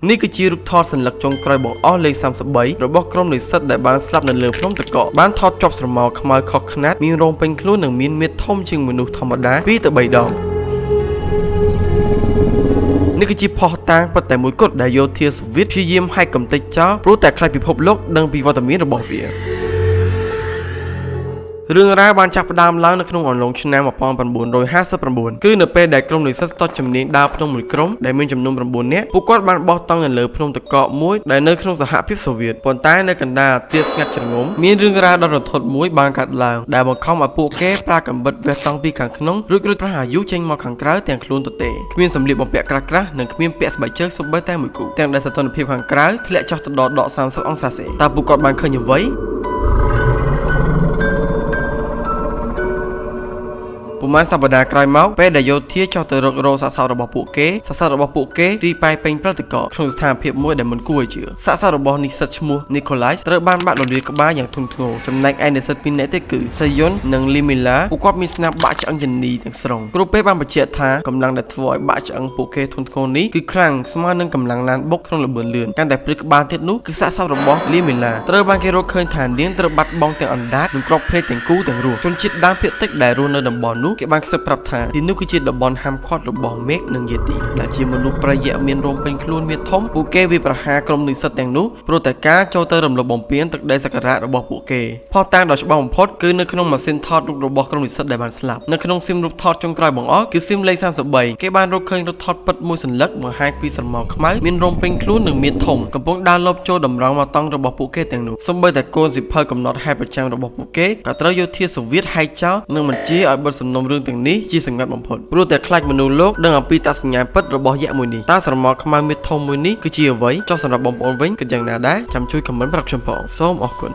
នេះគឺជារូបថតសញ្ញាចុងក្រោយបង្អស់លេខ33របស់ក្រុមនិស្សិតដែលបានស្លាប់នៅលើភ្នំតកបានថតជាប់ស្រមោលខ្មៅខុសខ្នាតមានរោមពេញខ្លួននិងមានមាឌធំជាងមនុស្សធម្មតា2ទៅ3ដងនេះគឺជាផុសតាងប៉ុន្តែមួយគត់ដែលយោធាសូវៀតព្យាយាមហែកកំទេចចោលព្រោះតែខ្លាចពិភពលោកដឹងពីវត្តមានរបស់វារឿងរ៉ាវបានចាប់ផ្ដើមឡើងនៅក្នុងអំឡុងឆ្នាំ1959គឺនៅពេលដែលក្រុមនិស្សិតស្ទាត់ជំនាញដើរភ្នំមួយក្រុមដែលមានចំនួន9នាក់ពួកគាត់បានបោះតង់នៅលើភ្នំតកកមួយដែលនៅក្នុងសហភាពសូវៀតប៉ុន្តែនៅកណ្ដាលអគារស្ងាត់ជ្រងំមានរឿងរ៉ាវដ៏រន្ធត់មួយបានកើតឡើងដែលបង្ខំឲ្យពួកគេប្រើកាំបិតវះតង់ពីខាងក្នុងរួចប្រហារយូចេញមកខាងក្រៅទាំងខ្លួនទទេគ្មានសម្លៀកបំពាក់ក្រាស់ៗនិងគ្មានពាក់ស្បែកជើងសូម្បីតែមួយគូទាំងដែលសីតុណ្ហភាពខាងក្រៅធ្លាក់ចុះទៅដល់ដក30អង្សាសេតើពួកគាត់បានឃើញអ្វីប្រហែលសប្តាហ៍ក្រោយមកពេលដែលយោធាចោះទៅរករកសាកសពរបស់ពួកគេរីប៉ៃពេញព្រឹត្តិការណ៍ក្នុងស្ថានភាពមួយដែលមិនគួរឲ្យជឿសាកសពរបស់និស្សិតឈ្មោះ Nikolai ត្រូវបានបាក់រលាយក្បាលយ៉ាងធ្ងន់ធ្ងរចំណែកឯនិស្សិត2នាក់ទៀតគឺ Sayon និង Limila ពួកគាត់មានស្នាមបាក់ឆ្អឹងជំនីទាំងស្រុងគ្រូពេទ្យបានបញ្ជាក់ថាកម្លាំងដែលធ្វើឲ្យបាក់ឆ្អឹងពួកគេធ្ងន់ធ្ងរនេះគឺខ្លាំងស្មើនឹងកម្លាំងឡានបុកក្នុងល្បឿនលឿនកាន់តែព្រឹកក្បាលទៀតនោះគឺសាកសពរបស់ Limila ត្រូវបានគេរកឃើញថានាងត្រូវបាត់បង់ទាំងអណ្ដាតនិងគ្រាប់ភ្នែកទាំងគូទាំងរស់ជនជាតិដើមភាគតិចដែលរស់នៅតំបន់នោះគេបានខ្សឹបប្រាប់ថាទីនោះគឺជាតំបន់ហាមឃាត់របស់មេឃនិងយេទីដែលជាមនុស្សប្រយ័ត្នមានរោមពេញខ្លួនមាឌធំពួកគេវាប្រហារក្រុមនិស្សិតទាំងនោះព្រោះតែការចូលទៅរំលោភបំពានទឹកដីសក្ការៈរបស់ពួកគេផុសតាងដ៏ច្បាស់បំផុតគឺនៅក្នុងម៉ាស៊ីនថតរូបរបស់ក្រុមនិស្សិតដែលបានស្លាប់នៅក្នុងស៊ីមរូបថតចុងក្រោយបង្អស់គឺស៊ីមលេខ33គេបានរកឃើញរូបថតពិតមួយសន្លឹកបង្ហាញពីស្រមោលខ្មៅមានរោមពេញខ្លួននិងមាឌធំកំពុងដើរលបចូលតម្រង់មកតង់របស់ពួកគេទាំងនោះសូម្បីតែកូនសិភៅកំណត់ហេតុប្រចាំរបស់ពួកគេក៏ត្រូវយោធាសូវៀតហែកចោលនិងបញ្ជាឲ្យបិទសំណុំរឿងទាំងនេះជាសម្ងាត់បំផុតព្រោះតែខ្លាចមនុស្សលោកដឹងអំពីតសញ្ញាពិតរបស់យក្សមួយនេះតើស្រមោលខ្មៅមាឌធំមួយនេះគឺជាអ្វីចុះសម្រាប់បងប្អូនវិញគិតយ៉ាងណាដែរចាំជួយខមមិនប្រាប់ខ្ញុំផងសូមអរគុណ